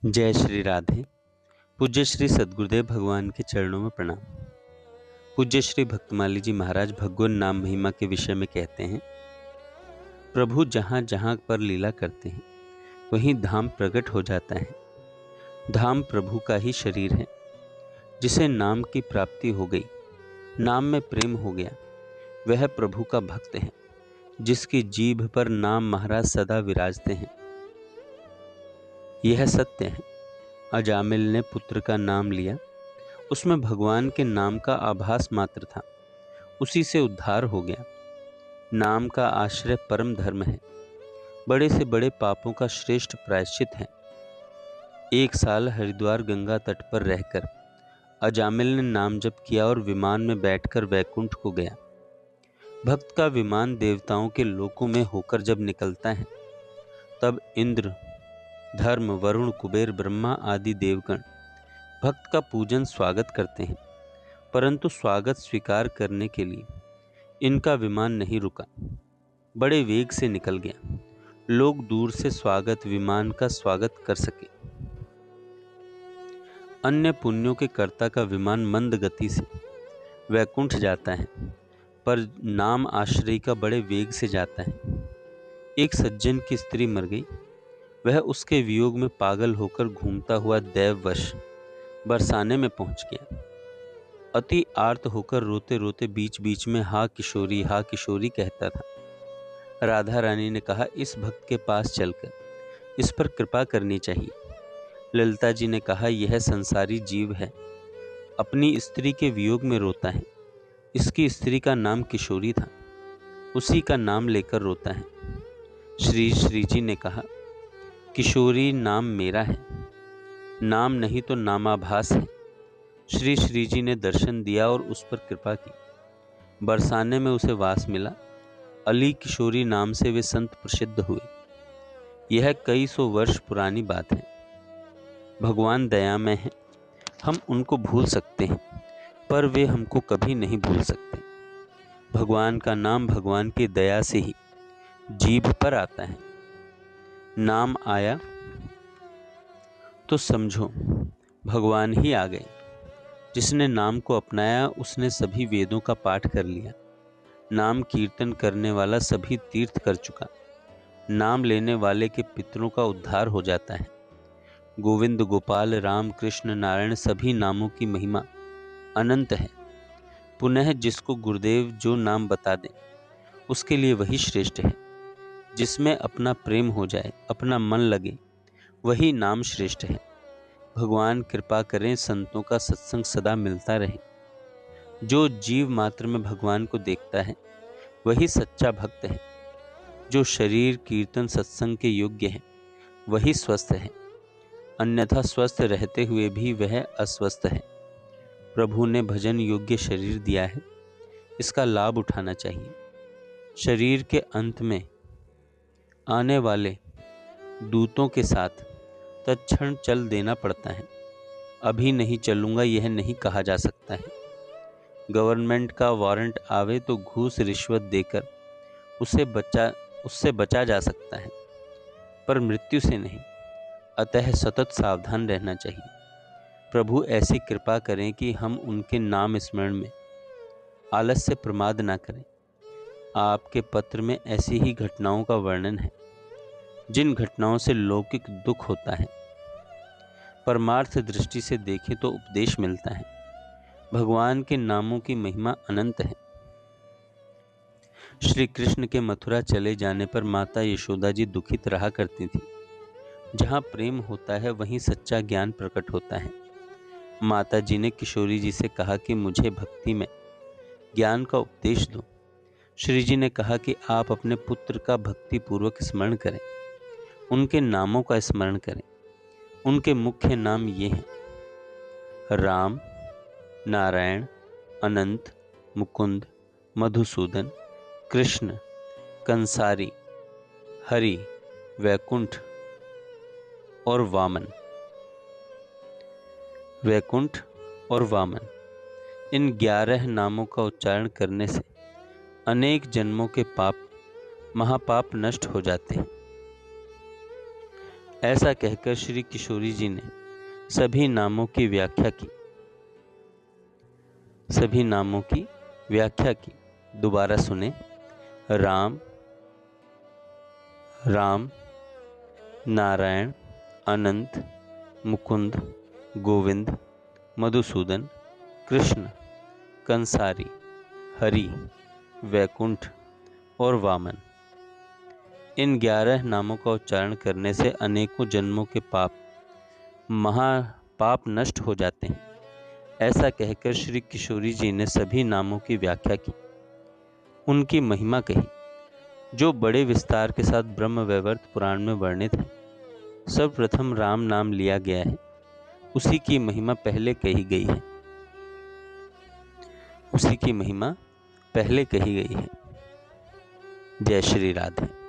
जय श्री राधे। पूज्य श्री सद्गुरुदेव भगवान के चरणों में प्रणाम। पूज्य श्री भक्तमाली जी महाराज भगवान नाम महिमा के विषय में कहते हैं, प्रभु जहाँ जहाँ पर लीला करते हैं वहीं धाम प्रकट हो जाता है। धाम प्रभु का ही शरीर है। जिसे नाम की प्राप्ति हो गई, नाम में प्रेम हो गया, वह प्रभु का भक्त है। जिसकी जीभ पर नाम महाराज सदा विराजते हैं। यह सत्य है। अजामिल ने पुत्र का नाम लिया, उसमें भगवान के नाम का आभास मात्र था, उसी से उद्धार हो गया। नाम का आश्रय परम धर्म है, बड़े से बड़े पापों का श्रेष्ठ प्रायश्चित है। 1 साल हरिद्वार गंगा तट पर रहकर अजामिल ने नाम जप किया और विमान में बैठकर वैकुंठ को गया। भक्त का विमान देवताओं के लोकों में होकर जब निकलता है, तब इंद्र, धर्म, वरुण, कुबेर, ब्रह्मा आदि देवगण भक्त का पूजन स्वागत करते हैं। परंतु स्वागत स्वीकार करने के लिए इनका विमान नहीं रुका, बड़े वेग से निकल गया। लोग दूर से स्वागत विमान का स्वागत कर सके। अन्य पुण्यों के कर्ता का विमान मंद गति से वैकुंठ जाता है, पर नाम आश्रय का बड़े वेग से जाता है। एक सज्जन की स्त्री मर गई, वह उसके वियोग में पागल होकर घूमता हुआ दैववश बरसाने में पहुंच गया। अति आर्त होकर रोते रोते बीच बीच में हा किशोरी कहता था। राधा रानी ने कहा, इस भक्त के पास चलकर इस पर कृपा करनी चाहिए। ललिता जी ने कहा, यह संसारी जीव है, अपनी स्त्री के वियोग में रोता है। इसकी स्त्री का नाम किशोरी था, उसी का नाम लेकर रोता है। श्री जी ने कहा, किशोरी नाम मेरा है, नाम नहीं तो नामाभास है। श्री जी ने दर्शन दिया और उस पर कृपा की। बरसाने में उसे वास मिला। अली किशोरी नाम से वे संत प्रसिद्ध हुए। यह कई सौ वर्ष पुरानी बात है। भगवान दया में है, हम उनको भूल सकते हैं, पर वे हमको कभी नहीं भूल सकते। भगवान का नाम भगवान की दया से ही जीभ पर आता है। नाम आया तो समझो भगवान ही आ गए। जिसने नाम को अपनाया उसने सभी वेदों का पाठ कर लिया। नाम कीर्तन करने वाला सभी तीर्थ कर चुका। नाम लेने वाले के पितरों का उद्धार हो जाता है। गोविंद, गोपाल, राम, कृष्ण, नारायण सभी नामों की महिमा अनंत है। पुनः जिसको गुरुदेव जो नाम बता दें उसके लिए वही श्रेष्ठ है। जिसमें अपना प्रेम हो जाए, अपना मन लगे, वही नाम श्रेष्ठ है। भगवान कृपा करें, संतों का सत्संग सदा मिलता रहे। जो जीव मात्र में भगवान को देखता है वही सच्चा भक्त है। जो शरीर कीर्तन सत्संग के योग्य है वही स्वस्थ है, अन्यथा स्वस्थ रहते हुए भी वह अस्वस्थ है। प्रभु ने भजन योग्य शरीर दिया है, इसका लाभ उठाना चाहिए। शरीर के अंत में आने वाले दूतों के साथ तत्क्षण चल देना पड़ता है। अभी नहीं चलूंगा यह नहीं कहा जा सकता है। गवर्नमेंट का वारंट आवे तो घूस रिश्वत देकर उससे बचा जा सकता है, पर मृत्यु से नहीं। अतः सतत सावधान रहना चाहिए। प्रभु ऐसी कृपा करें कि हम उनके नाम स्मरण में आलस्य प्रमाद ना करें। आपके पत्र में ऐसी ही घटनाओं का वर्णन है, जिन घटनाओं से लौकिक दुख होता है, परमार्थ दृष्टि से देखें तो उपदेश मिलता है। भगवान के नामों की महिमा अनंत है। श्री कृष्ण के मथुरा चले जाने पर माता यशोदा जी दुखित रहा करती थी। जहाँ प्रेम होता है वहीं सच्चा ज्ञान प्रकट होता है। माता जी ने किशोरी जी से कहा कि मुझे भक्ति में ज्ञान का उपदेश दो। श्री जी ने कहा कि आप अपने पुत्र का भक्ति पूर्वक स्मरण करें, उनके नामों का स्मरण करें। उनके मुख्य नाम ये हैं, राम, नारायण, अनंत, मुकुंद, मधुसूदन, कृष्ण, कंसारी, हरि, वैकुंठ और वामन। वैकुंठ और वामन, इन 11 नामों का उच्चारण करने से अनेक जन्मों के पाप, महापाप नष्ट हो जाते हैं। ऐसा कहकर श्री किशोरी जी ने सभी नामों की व्याख्या की। सभी नामों की व्याख्या की। दोबारा सुने। राम, राम, नारायण, अनंत, मुकुंद, गोविंद, मधुसूदन, कृष्ण, कंसारी, हरि, वैकुंठ और वामन। इन 11 नामों का उच्चारण करने से अनेकों जन्मों के महापाप नष्ट हो जाते हैं। ऐसा कहकर श्री किशोरी जी ने सभी नामों की व्याख्या की, उनकी महिमा कही, जो बड़े विस्तार के साथ ब्रह्म वैवर्त पुराण में वर्णित है। सर्वप्रथम राम नाम लिया गया है, उसी की महिमा पहले कही गई है। उसी की महिमा पहले कही गई है। जय श्री राधे।